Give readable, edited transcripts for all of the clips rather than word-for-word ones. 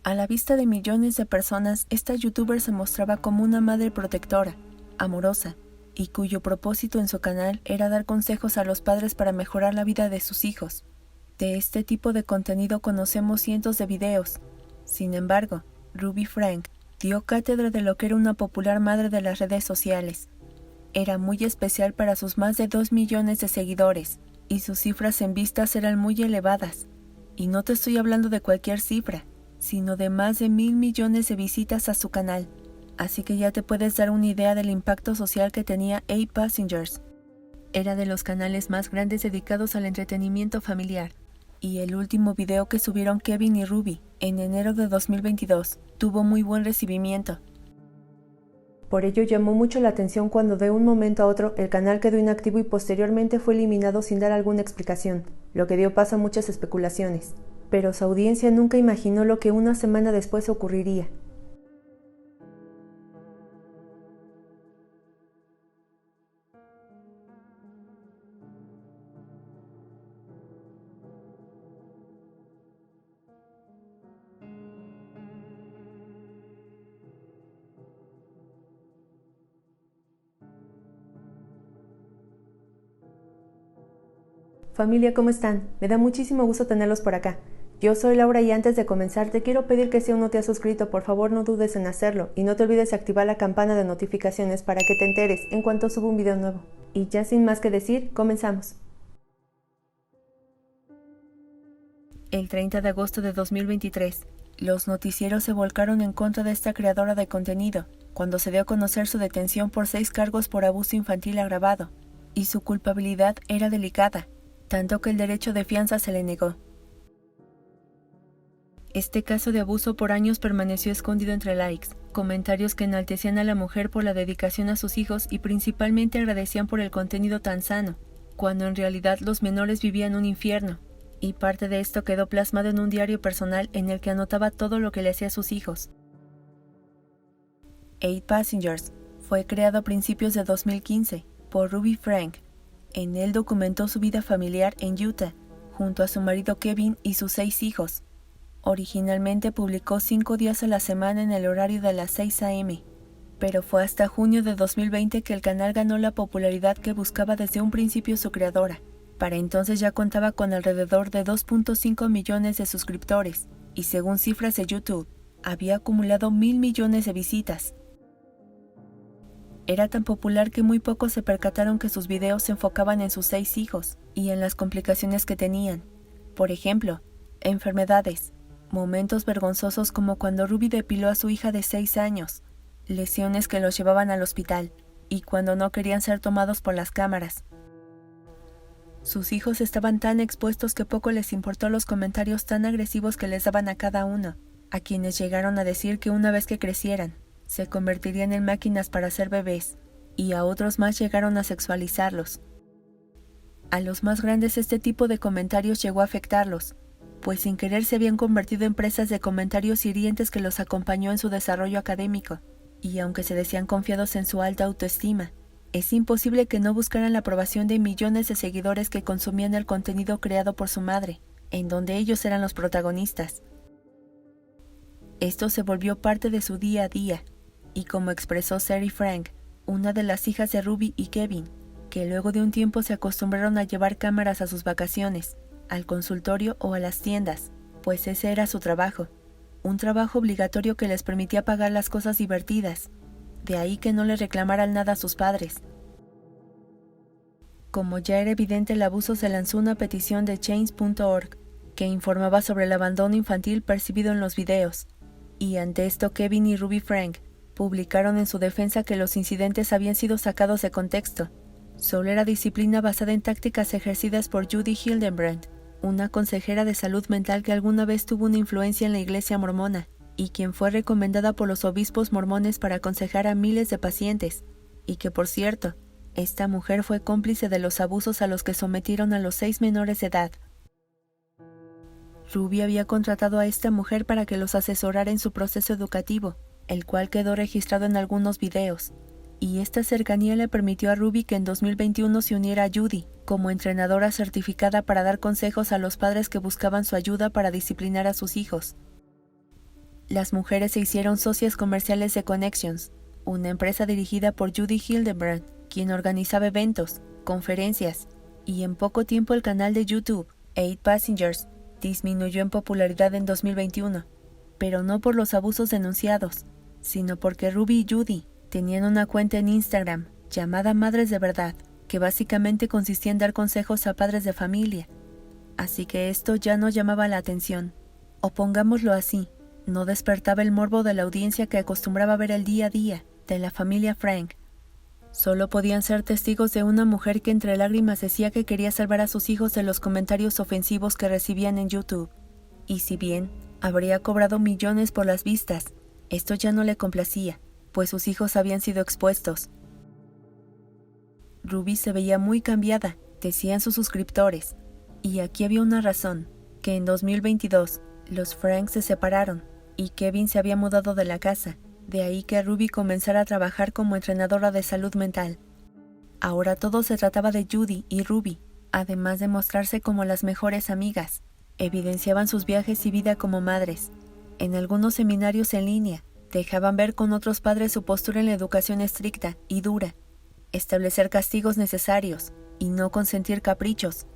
A la vista de millones de personas, esta youtuber se mostraba como una madre protectora, amorosa, y cuyo propósito en su canal era dar consejos a los padres para mejorar la vida de sus hijos. De este tipo de contenido conocemos cientos de videos. Sin embargo, Ruby Frank dio cátedra de lo que era una popular madre de las redes sociales. Era muy especial para sus más de 2 millones de seguidores, y sus cifras en vistas eran muy elevadas. Y no te estoy hablando de cualquier cifra, sino de más de 1.000 millones de visitas a su canal. Así que ya te puedes dar una idea del impacto social que tenía 8Passengers. Era de los canales más grandes dedicados al entretenimiento familiar. Y el último video que subieron Kevin y Ruby, en enero de 2022, tuvo muy buen recibimiento. Por ello llamó mucho la atención cuando de un momento a otro el canal quedó inactivo y posteriormente fue eliminado sin dar alguna explicación, lo que dio paso a muchas especulaciones. Pero su audiencia nunca imaginó lo que una semana después ocurriría. Familia, ¿cómo están? Me da muchísimo gusto tenerlos por acá. Yo soy Laura y antes de comenzar te quiero pedir que si aún no te has suscrito, por favor no dudes en hacerlo y no te olvides de activar la campana de notificaciones para que te enteres en cuanto suba un video nuevo. Y ya sin más que decir, comenzamos. El 30 de agosto de 2023, los noticieros se volcaron en contra de esta creadora de contenido, cuando se dio a conocer su detención por 6 cargos por abuso infantil agravado, y su culpabilidad era delicada, tanto que el derecho de fianza se le negó. Este caso de abuso por años permaneció escondido entre likes, comentarios que enaltecían a la mujer por la dedicación a sus hijos y principalmente agradecían por el contenido tan sano, cuando en realidad los menores vivían un infierno, y parte de esto quedó plasmado en un diario personal en el que anotaba todo lo que le hacía a sus hijos. 8Passengers fue creado a principios de 2015 por Ruby Frank. En él documentó su vida familiar en Utah, junto a su marido Kevin y sus 6 hijos. Originalmente publicó 5 días a la semana en el horario de las 6 a.m., pero fue hasta junio de 2020 que el canal ganó la popularidad que buscaba desde un principio su creadora. Para entonces ya contaba con alrededor de 2.5 millones de suscriptores, y según cifras de YouTube, había acumulado 1.000 millones de visitas. Era tan popular que muy pocos se percataron que sus videos se enfocaban en sus 6 hijos y en las complicaciones que tenían. Por ejemplo, enfermedades, momentos vergonzosos como cuando Ruby depiló a su hija de 6 años, lesiones que los llevaban al hospital y cuando no querían ser tomados por las cámaras. Sus hijos estaban tan expuestos que poco les importó los comentarios tan agresivos que les daban a cada uno, a quienes llegaron a decir que una vez que crecieran, se convertirían en máquinas para hacer bebés, y a otros más llegaron a sexualizarlos. A los más grandes este tipo de comentarios llegó a afectarlos, pues sin querer se habían convertido en presas de comentarios hirientes que los acompañó en su desarrollo académico, y aunque se decían confiados en su alta autoestima, es imposible que no buscaran la aprobación de millones de seguidores que consumían el contenido creado por su madre, en donde ellos eran los protagonistas. Esto se volvió parte de su día a día, y como expresó Sari Frank, una de las hijas de Ruby y Kevin, que luego de un tiempo se acostumbraron a llevar cámaras a sus vacaciones, al consultorio o a las tiendas, pues ese era su trabajo, un trabajo obligatorio que les permitía pagar las cosas divertidas, de ahí que no le reclamaran nada a sus padres. Como ya era evidente el abuso, se lanzó una petición de Change.org, que informaba sobre el abandono infantil percibido en los videos, y ante esto Kevin y Ruby Frank publicaron en su defensa que los incidentes habían sido sacados de contexto. Solo era disciplina basada en tácticas ejercidas por Judy Hildenbrand, una consejera de salud mental que alguna vez tuvo una influencia en la iglesia mormona, y quien fue recomendada por los obispos mormones para aconsejar a miles de pacientes, y que por cierto, esta mujer fue cómplice de los abusos a los que sometieron a los 6 menores de edad. Ruby había contratado a esta mujer para que los asesorara en su proceso educativo, el cual quedó registrado en algunos videos, y esta cercanía le permitió a Ruby que en 2021 se uniera a Judy como entrenadora certificada para dar consejos a los padres que buscaban su ayuda para disciplinar a sus hijos. las mujeres se hicieron socias comerciales de Connections, una empresa dirigida por Judy Hildebrand, quien organizaba eventos, conferencias, y en poco tiempo el canal de YouTube, 8 Passengers, disminuyó en popularidad en 2021, pero no por los abusos denunciados, sino porque Ruby y Judy tenían una cuenta en Instagram llamada Madres de Verdad, que básicamente consistía en dar consejos a padres de familia. Así que esto ya no llamaba la atención, o pongámoslo así, no despertaba el morbo de la audiencia que acostumbraba ver el día a día de la familia Frank. Solo podían ser testigos de una mujer que entre lágrimas decía que quería salvar a sus hijos de los comentarios ofensivos que recibían en YouTube. Y si bien habría cobrado millones por las vistas, esto ya no le complacía, pues sus hijos habían sido expuestos. Ruby se veía muy cambiada, decían sus suscriptores, y aquí había una razón, que en 2022 los Frank se separaron y Kevin se había mudado de la casa, de ahí que Ruby comenzara a trabajar como entrenadora de salud mental. Ahora todo se trataba de Judy y Ruby, además de mostrarse como las mejores amigas. Evidenciaban sus viajes y vida como madres. En algunos seminarios en línea, dejaban ver con otros padres su postura en la educación estricta y dura, establecer castigos necesarios y no consentir caprichos,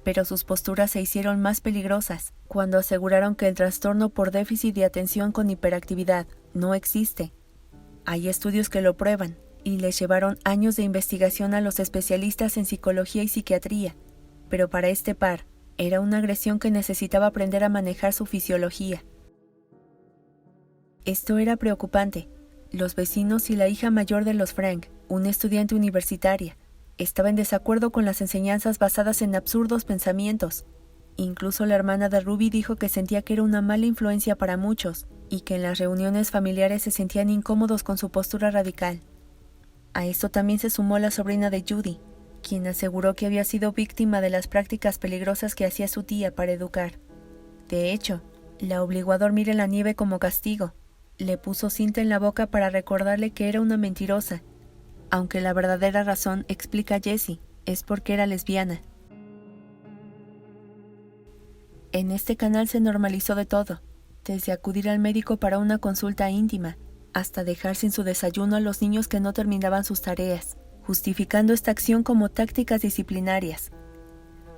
pero sus posturas se hicieron más peligrosas cuando aseguraron que el trastorno por déficit de atención con hiperactividad no existe. Hay estudios que lo prueban y les llevaron años de investigación a los especialistas en psicología y psiquiatría, pero para este par era una agresión que necesitaba aprender a manejar su fisiología. Esto era preocupante. Los vecinos y la hija mayor de los Frank, una estudiante universitaria, estaba en desacuerdo con las enseñanzas basadas en absurdos pensamientos. Incluso la hermana de Ruby dijo que sentía que era una mala influencia para muchos y que en las reuniones familiares se sentían incómodos con su postura radical. A esto también se sumó la sobrina de Judy, quien aseguró que había sido víctima de las prácticas peligrosas que hacía su tía para educar. De hecho, la obligó a dormir en la nieve como castigo. Le puso cinta en la boca para recordarle que era una mentirosa, aunque la verdadera razón, explica Jessie, es porque era lesbiana. En este canal se normalizó de todo, desde acudir al médico para una consulta íntima, hasta dejar sin su desayuno a los niños que no terminaban sus tareas, justificando esta acción como tácticas disciplinarias.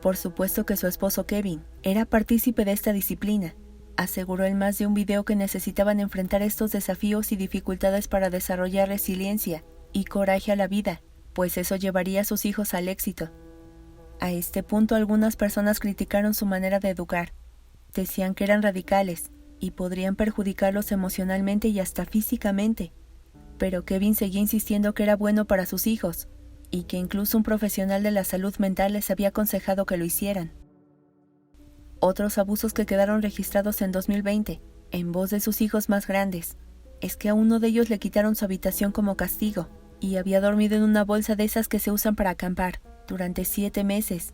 Por supuesto que su esposo Kevin era partícipe de esta disciplina. Aseguró en más de un video que necesitaban enfrentar estos desafíos y dificultades para desarrollar resiliencia y coraje a la vida, pues eso llevaría a sus hijos al éxito. A este punto algunas personas criticaron su manera de educar. Decían que eran radicales y podrían perjudicarlos emocionalmente y hasta físicamente. Pero Kevin seguía insistiendo que era bueno para sus hijos y que incluso un profesional de la salud mental les había aconsejado que lo hicieran. Otros abusos que quedaron registrados en 2020, en voz de sus hijos más grandes, es que a uno de ellos le quitaron su habitación como castigo y había dormido en una bolsa de esas que se usan para acampar durante 7 meses.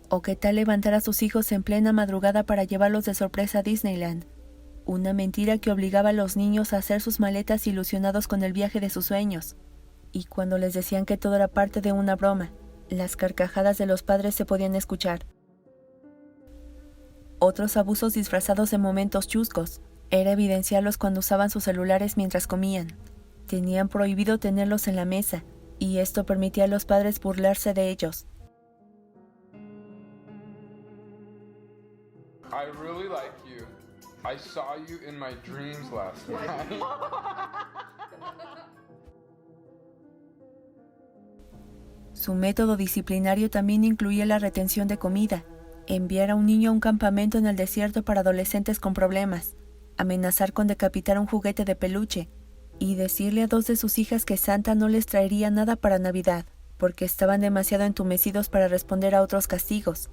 ¿O qué tal levantar a sus hijos en plena madrugada para llevarlos de sorpresa a Disneyland? Una mentira que obligaba a los niños a hacer sus maletas ilusionados con el viaje de sus sueños. Y cuando les decían que todo era parte de una broma, las carcajadas de los padres se podían escuchar. Otros abusos disfrazados de momentos chuscos era evidenciarlos cuando usaban sus celulares mientras comían. Tenían prohibido tenerlos en la mesa, y esto permitía a los padres burlarse de ellos. I really like you. I saw you in my dreams last night. Su método disciplinario también incluía la retención de comida, enviar a un niño a un campamento en el desierto para adolescentes con problemas, amenazar con decapitar un juguete de peluche y decirle a 2 de sus hijas que Santa no les traería nada para Navidad, porque estaban demasiado entumecidos para responder a otros castigos.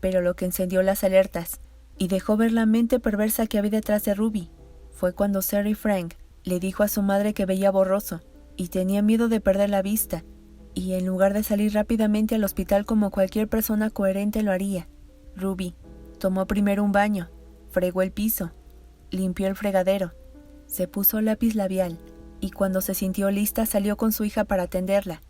Pero lo que encendió las alertas y dejó ver la mente perversa que había detrás de Ruby fue cuando Sherry Frank le dijo a su madre que veía borroso y tenía miedo de perder la vista, y en lugar de salir rápidamente al hospital como cualquier persona coherente lo haría, Ruby tomó primero un baño, fregó el piso, limpió el fregadero, se puso lápiz labial y cuando se sintió lista salió con su hija para atenderla.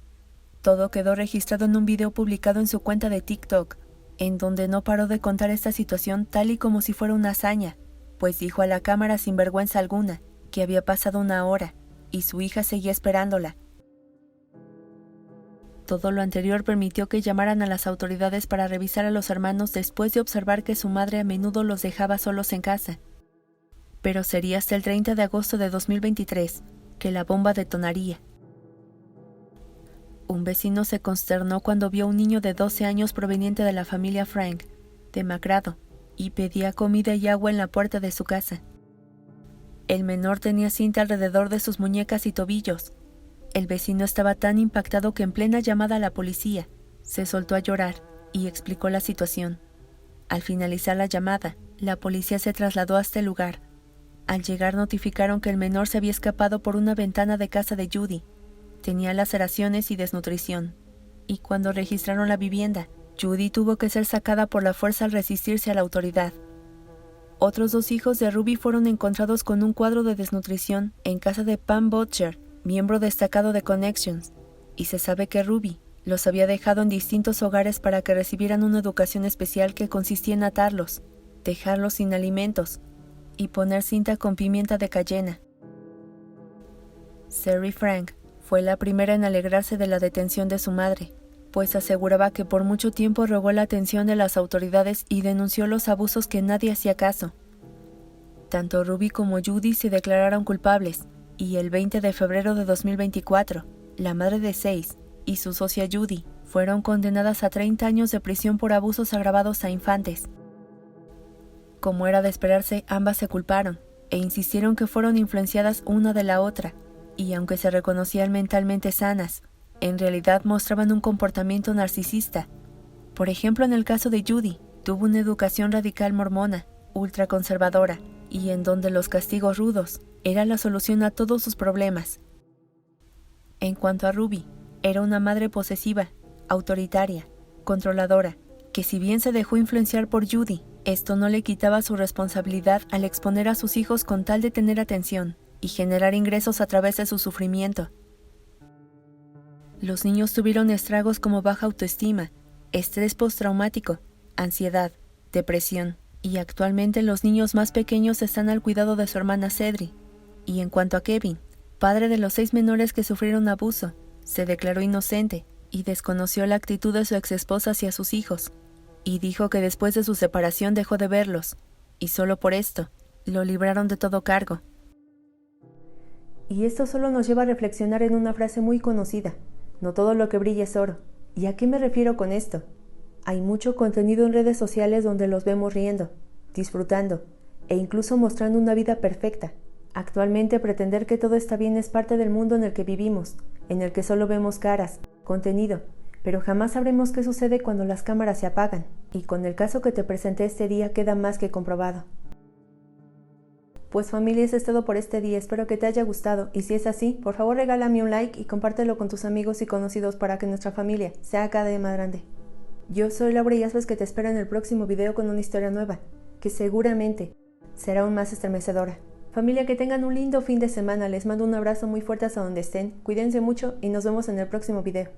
Todo quedó registrado en un video publicado en su cuenta de TikTok, en donde no paró de contar esta situación tal y como si fuera una hazaña, pues dijo a la cámara sin vergüenza alguna que había pasado 1 hora y su hija seguía esperándola. Todo lo anterior permitió que llamaran a las autoridades para revisar a los hermanos después de observar que su madre a menudo los dejaba solos en casa. Pero sería hasta el 30 de agosto de 2023 que la bomba detonaría. Un vecino se consternó cuando vio a un niño de 12 años proveniente de la familia Frank, demacrado, y pedía comida y agua en la puerta de su casa. El menor tenía cinta alrededor de sus muñecas y tobillos. El vecino estaba tan impactado que en plena llamada a la policía, se soltó a llorar y explicó la situación. Al finalizar la llamada, la policía se trasladó hasta el lugar. Al llegar notificaron que el menor se había escapado por una ventana de casa de Judy. Tenía laceraciones y desnutrición. Y cuando registraron la vivienda, Judy tuvo que ser sacada por la fuerza al resistirse a la autoridad. Otros 2 hijos de Ruby fueron encontrados con un cuadro de desnutrición en casa de Pam Butcher, miembro destacado de Connections, y se sabe que Ruby los había dejado en distintos hogares para que recibieran una educación especial que consistía en atarlos, dejarlos sin alimentos y poner cinta con pimienta de cayena. Sherry Frank fue la primera en alegrarse de la detención de su madre, pues aseguraba que por mucho tiempo rogó la atención de las autoridades y denunció los abusos que nadie hacía caso. Tanto Ruby como Judy se declararon culpables, y el 20 de febrero de 2024, la madre de 6 y su socia Judy fueron condenadas a 30 años de prisión por abusos agravados a infantes. Como era de esperarse, ambas se culparon e insistieron que fueron influenciadas una de la otra, y aunque se reconocían mentalmente sanas, en realidad mostraban un comportamiento narcisista. Por ejemplo, en el caso de Judy, tuvo una educación radical mormona, ultraconservadora, y en donde los castigos rudos era la solución a todos sus problemas. En cuanto a Ruby, era una madre posesiva, autoritaria, controladora, que si bien se dejó influenciar por Judy, esto no le quitaba su responsabilidad al exponer a sus hijos con tal de tener atención y generar ingresos a través de su sufrimiento. Los niños tuvieron estragos como baja autoestima, estrés postraumático, ansiedad, depresión, y actualmente los niños más pequeños están al cuidado de su hermana Cedric. Y en cuanto a Kevin, padre de los 6 menores que sufrieron abuso, se declaró inocente y desconoció la actitud de su exesposa hacia sus hijos, y dijo que después de su separación dejó de verlos, y solo por esto, lo libraron de todo cargo. Y esto solo nos lleva a reflexionar en una frase muy conocida: no todo lo que brilla es oro. ¿Y a qué me refiero con esto? Hay mucho contenido en redes sociales donde los vemos riendo, disfrutando e incluso mostrando una vida perfecta. Actualmente pretender que todo está bien es parte del mundo en el que vivimos, en el que solo vemos caras, contenido, pero jamás sabremos qué sucede cuando las cámaras se apagan, y con el caso que te presenté este día queda más que comprobado. Pues familia, eso es todo por este día, espero que te haya gustado, y si es así, por favor regálame un like y compártelo con tus amigos y conocidos para que nuestra familia sea cada día más grande. Yo soy Laura y ya sabes que te espero en el próximo video con una historia nueva, que seguramente será aún más estremecedora. Familia, que tengan un lindo fin de semana, les mando un abrazo muy fuerte hasta donde estén, cuídense mucho y nos vemos en el próximo video.